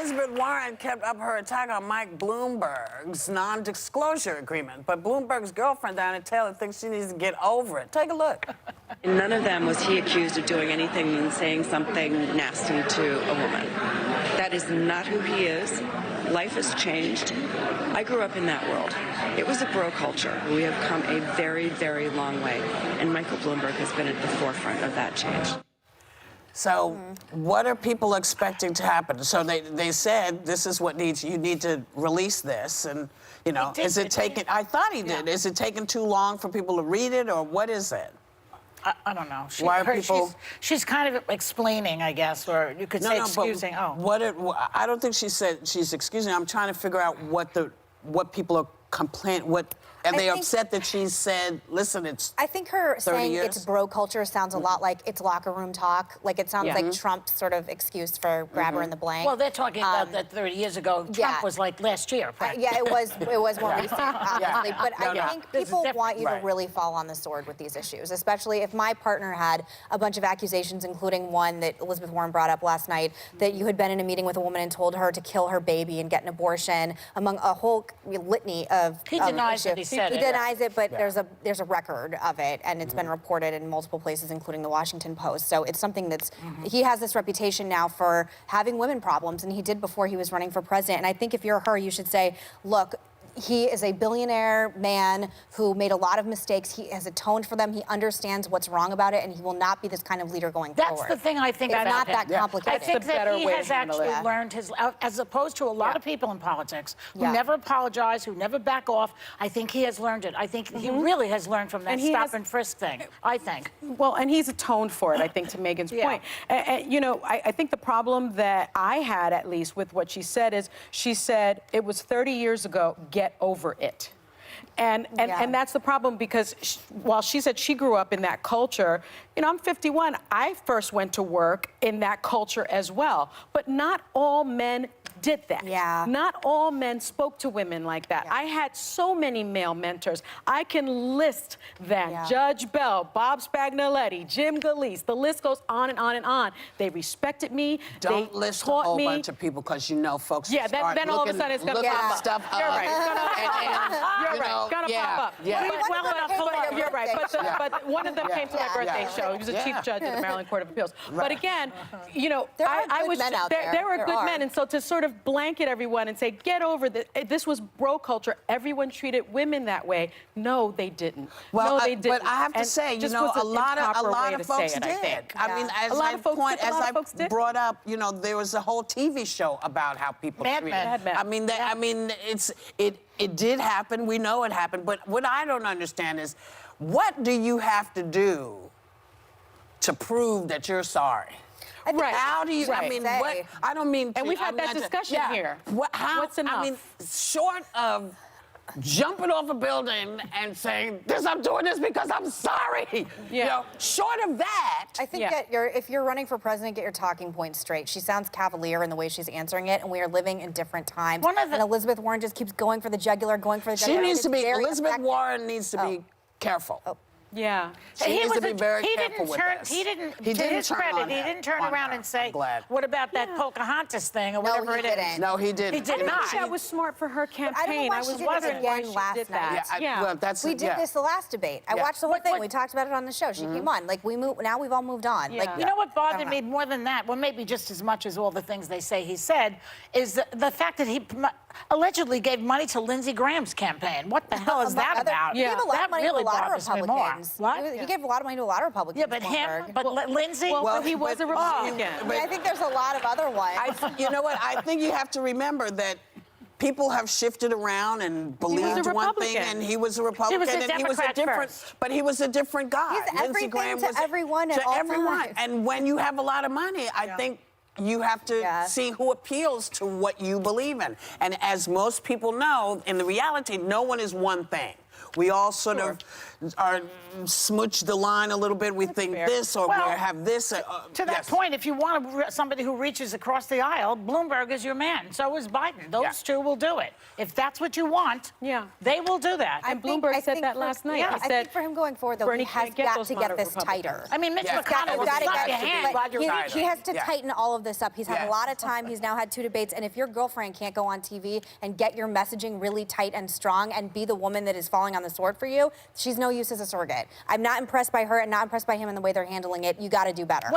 Elizabeth Warren kept up her attack on Mike Bloomberg's non-disclosure agreement, but Bloomberg's girlfriend, Diana Taylor, thinks she needs to get over it. Take a look. In none of them was he accused of doing anything and saying something nasty to a woman. That is not who he is. Life has changed. I grew up in that world. It was a bro culture. We have come a very, very long way, and Michael Bloomberg has been at the forefront of that change. So what are people expecting to happen? So they said this is what you need to release this, and you know, is it taking? I thought he did. Is it taking too long for people to read it, or what is it? I don't know. Why are people? She's kind of explaining, I guess, or you could say excusing. I don't think she said she's excusing. I'm trying to figure out what people are complaining. Are they upset that she said, listen, it's I think her saying years? It's bro culture sounds a lot like it's locker room talk. Like it sounds like Trump's sort of excuse for grab her in the blank. Well, they're talking about that 30 years ago. Trump was like last year. Yeah, it was more recent, obviously. But I think people want you to really fall on the sword with these issues, especially if my partner had a bunch of accusations, including one that Elizabeth Warren brought up last night, that you had been in a meeting with a woman and told her to kill her baby and get an abortion, among a whole litany of He denies that he said it. He denies it, but there's a record of it, and it's been reported in multiple places, including the Washington Post. So it's something that's, he has this reputation now for having women problems, and he did before he was running for president. And I think if you're her, you should say, look, he is a billionaire man who made a lot of mistakes. He has atoned for them. He understands what's wrong about it, and he will not be this kind of leader going forward. That's the thing I think it's about not that complicated. I think that he has actually learned his, as opposed to a lot of people in politics who never apologize, who never back off. I think he has learned it. I think he really has learned from that stop and frisk thing, I think. Well, and he's atoned for it, I think, to Megan's point. And, you know, I think the problem that I had, at least, with what she said is, she said, it was 30 years ago, get over it. And that's the problem, because while she said she grew up in that culture, you know, I'm 51. I first went to work in that culture as well. But not all men did that. Not all men spoke to women like that. I had so many male mentors. I can list them. Judge Bell, Bob Spagnoletti, Jim Galeese. The list goes on and on and on. They respected me. Don't list a whole bunch of people, because you know folks then all of a sudden it's going to pop up. Stuff up. You're right. You're right. Going to pop up. You're right. But one of them came to my birthday show. He was a chief judge of the Maryland Court of Appeals. But again, you know, there were good men, and so to sort of blanket everyone and say, get over this. This was bro culture. Everyone treated women that way. No, they didn't. Well, no, they didn't. But I have to say, you know, a lot of folks did. I mean, as I brought up, you know, there was a whole TV show about how people treated. I mean, it did happen. We know it happened. But what I don't understand is, what do you have to do to prove that you're sorry? How do you? I mean, what? I don't mean. And we've had that discussion here. What's enough? I mean, short of jumping off a building and saying, I'm doing this because I'm sorry. You know, short of that. I think that if you're running for president, get your talking points straight. She sounds cavalier in the way she's answering it, and we are living in different times. And Elizabeth Warren just keeps going for the jugular, She needs to be. Elizabeth Warren needs to be careful. Yeah. He needs to be very careful with this. He didn't, to his credit, he didn't turn around and say, what about that Pocahontas thing or whatever it is? No, he didn't. He did not. That was smart for her campaign. I was wondering why she did that. We did this the last debate. I watched the whole thing. We talked about it on the show. She came on. Like, now we've all moved on. Like, you know what bothered me more than that, well, maybe just as much as all the things they say he said, is the fact that he allegedly gave money to Lindsey Graham's campaign. What the hell is that about? He gave a lot of money to a lot of Republicans. What? He gave a lot of money to a lot of Republicans. Yeah, but Lindsey? Well, he was a Republican. I think there's a lot of other ones. You know what? I think you have to remember that people have shifted around and believed one thing, and he was a Republican, and he was a different, but he was a different guy. He's everything to everyone at all times. And when you have a lot of money, I think you have to see who appeals to what you believe in. And as most people know, in the reality, no one is one thing. We all sort of are smooch the line a little bit. We think this or we have this. To that point, if you want somebody who reaches across the aisle, Bloomberg is your man. So is Biden. Those two will do it. If that's what you want, they will do that. And Bloomberg said that last night. I think for him going forward, though, he has got to get this tighter. I mean, Mitch McConnell will slap your hand while you're He has to tighten all of this up. He's had a lot of time. He's now had 2 debates. And if your girlfriend can't go on TV and get your messaging really tight and strong and be the woman that is falling on the sword for you, she's no use as a surrogate. I'm not impressed by her and not impressed by him in the way they're handling it. You got to do better.